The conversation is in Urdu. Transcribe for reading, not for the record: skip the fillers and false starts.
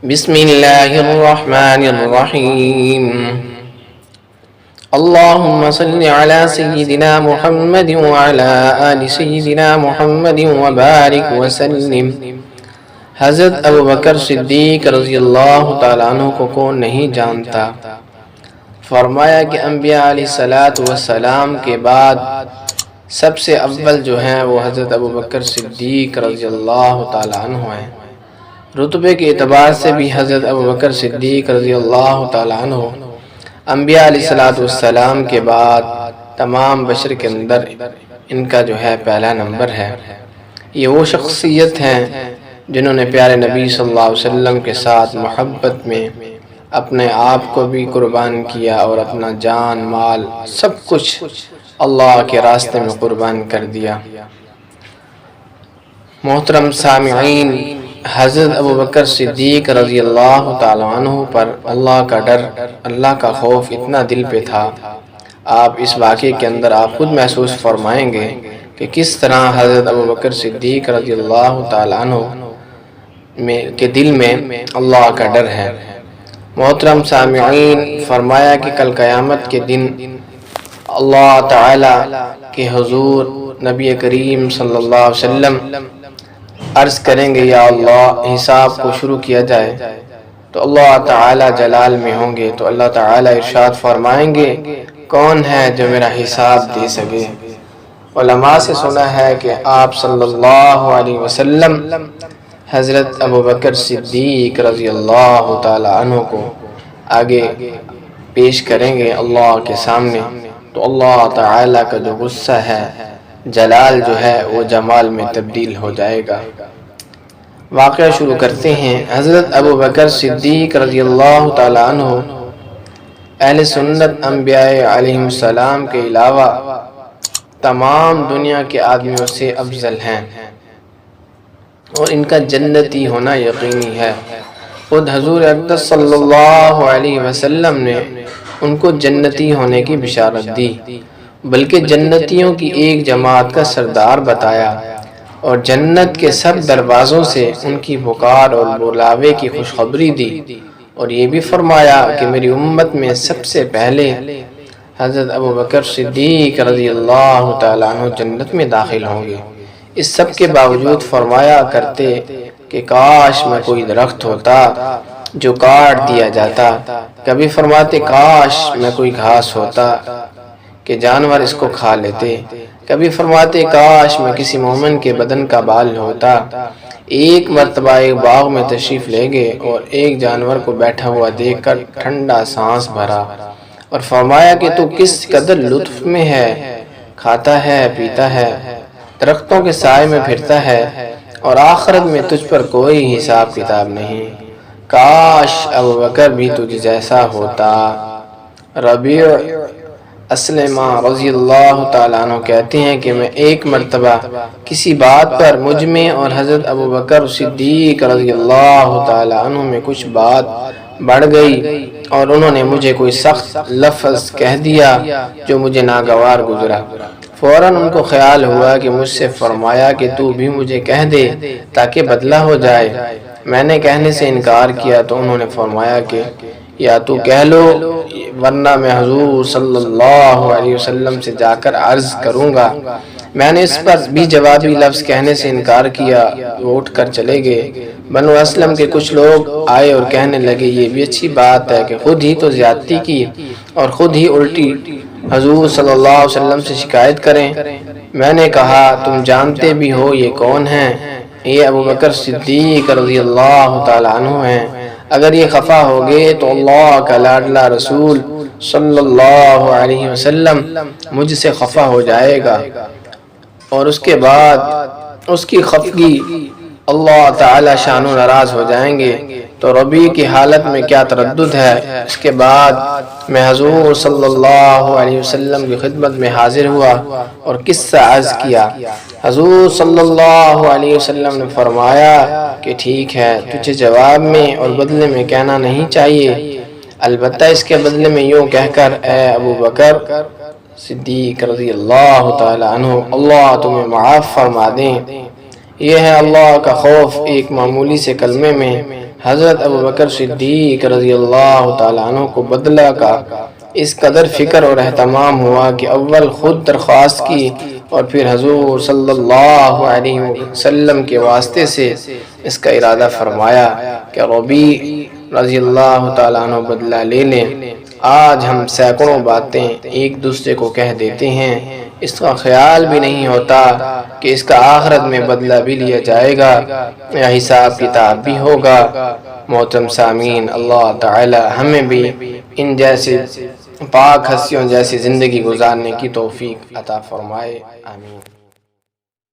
بسم الله الرحمن الرحيم اللهم صل على سيدنا محمد وعلى آل سيدنا محمد وبارك وسلم۔ حضرت ابوبکر صدیق رضی اللہ تعالیٰ عنہ کو کون نہیں جانتا؟ فرمایا کہ انبیاء علیہ السلام کے بعد سب سے اول جو ہیں وہ حضرت ابوبکر صدیق رضی اللہ تعالیٰ عنہ ہیں۔ رتبے کے اعتبار سے بھی حضرت ابوبکر صدیق رضی اللہ تعالیٰ عنہ انبیاء علیہ السلام کے بعد تمام بشر کے اندر ان کا جو ہے پہلا نمبر ہے۔ یہ وہ شخصیت ہیں جنہوں نے پیارے نبی صلی اللہ علیہ وسلم کے ساتھ محبت میں اپنے آپ کو بھی قربان کیا اور اپنا جان مال سب کچھ اللہ کے راستے میں قربان کر دیا۔ محترم سامعین، حضرت ابوبکر صدیق رضی اللہ تعالیٰ عنہ پر اللہ کا ڈر، اللہ کا خوف اتنا دل پہ تھا۔ آپ اس واقعے کے اندر آپ خود محسوس فرمائیں گے کہ کس طرح حضرت ابوبکر صدیق رضی اللہ تعالیٰ عنہ کے دل میں اللہ کا ڈر ہے۔ محترم سامعین، فرمایا کہ کل قیامت کے دن اللہ تعالی کے حضور نبی کریم صلی اللہ علیہ وسلم عرض کریں گے یا اللہ حساب کو شروع کیا جائے، تو اللہ تعالی جلال میں ہوں گے تو اللہ تعالی ارشاد فرمائیں گے کون ہے جو میرا حساب دے سکے۔ علماء سے سنا ہے کہ آپ صلی اللہ علیہ وسلم حضرت ابوبکر صدیق رضی اللہ تعالی عنہ کو آگے پیش کریں گے اللہ کے سامنے، تو اللہ تعالی کا جو غصہ ہے، جلال جو ہے وہ جمال میں تبدیل ہو جائے گا۔ واقعہ شروع کرتے ہیں۔ حضرت ابوبکر صدیق رضی اللہ تعالی عنہ اہل سنت انبیاء علیہ السلام کے علاوہ تمام دنیا کے آدمیوں سے افضل ہیں اور ان کا جنتی ہونا یقینی ہے۔ خود حضور اقدس صلی اللہ علیہ وسلم نے ان کو جنتی ہونے کی بشارت دی، بلکہ جنتیوں کی ایک جماعت کا سردار بتایا اور جنت کے سب دروازوں سے ان کی پکار اور بلاوے کی خوشخبری دی، اور یہ بھی فرمایا کہ میری امت میں سب سے پہلے حضرت ابوبکر صدیق رضی اللہ تعالیٰ عنہ جنت میں داخل ہوں گے۔ اس سب کے باوجود فرمایا کرتے کہ کاش میں کوئی درخت ہوتا جو کاٹ دیا جاتا، کبھی فرماتے کاش میں کوئی گھاس ہوتا کہ جانور اس کو کھا لیتے، کبھی فرماتے کاش میں کسی مومن کے بدن کا بال ہوتا۔ ایک مرتبہ ایک باغ میں تشریف لے گئے اور ایک جانور کو بیٹھا ہوا دیکھ کر ٹھنڈا سانس بھرا اور فرمایا کہ تو کس قدر لطف میں ہے، کھاتا ہے، پیتا ہے، درختوں کے سائے میں پھرتا ہے اور آخرت میں تجھ پر کوئی حساب کتاب نہیں، کاش ابوبکر بھی تجھ جیسا ہوتا۔ ربیع اسلمہ رضی اللہ تعالیٰ عنہ کہتے ہیں کہ میں ایک مرتبہ کسی بات پر مجھ میں اور حضرت ابوبکر صدیق رضی اللہ تعالیٰ عنہ میں کچھ بات بڑھ گئی اور انہوں نے مجھے کوئی سخت لفظ کہہ دیا جو مجھے ناگوار گزرا۔ فوراً ان کو خیال ہوا کہ مجھ سے فرمایا کہ تو بھی مجھے کہہ دے تاکہ بدلہ ہو جائے۔ میں نے کہنے سے انکار کیا تو انہوں نے فرمایا کہ یا تو کہہ لو ورنہ میں حضور صلی اللہ علیہ وسلم سے جا کر عرض کروں گا۔ میں نے اس پر بھی جوابی لفظ کہنے سے انکار کیا، وہ اٹھ کر چلے گئے۔ بنو اسلم کے کچھ لوگ آئے اور کہنے لگے یہ بھی اچھی بات ہے کہ خود ہی تو زیادتی کی اور خود ہی الٹی حضور صلی اللہ علیہ وسلم سے شکایت کریں۔ میں نے کہا تم جانتے بھی ہو یہ کون ہیں؟ یہ ابوبکر صدیق رضی اللہ تعالیٰ عنہ ہیں۔ اگر یہ خفا ہو گئے تو اللہ کا لاڈلا رسول صلی اللہ علیہ وسلم مجھ سے خفا ہو جائے گا اور اس کے بعد اس کی خفگی اللہ تعالی شان و ناراض ہو جائیں گے، تو ربیع کی حالت میں کیا تردد ہے۔ اس کے بعد میں حضور صلی اللہ علیہ وسلم کی خدمت میں حاضر ہوا اور قصہ عرض کیا۔ حضور صلی اللہ علیہ وسلم نے فرمایا کہ ٹھیک ہے، تجھے جواب میں اور بدلے میں کہنا نہیں چاہیے، البتہ اس کے بدلے میں یوں کہہ کر اے ابوبکر صدیق رضی اللہ تعالی عنہ اللہ تمہیں معاف فرما دیں۔ یہ ہے اللہ کا خوف ایک معمولی سے کلمے میں حضرت ابو بکر صدیق رضی اللہ تعالیٰ عنہ کو بدلہ کا اس قدر فکر اور اہتمام ہوا کہ اول خود درخواست کی اور پھر حضور صلی اللہ علیہ وسلم کے واسطے سے اس کا ارادہ فرمایا کہ ربیع رضی اللہ تعالیٰ عنہ بدلہ لے لیں۔ آج ہم سینکڑوں باتیں ایک دوسرے کو کہہ دیتے ہیں، اس کا خیال بھی نہیں ہوتا کہ اس کا آخرت میں بدلہ بھی لیا جائے گا یا حساب کتاب بھی ہوگا۔ محترم سامعین، اللہ تعالی ہمیں بھی ان جیسے پاک ہستیوں جیسی زندگی گزارنے کی توفیق عطا فرمائے، آمین۔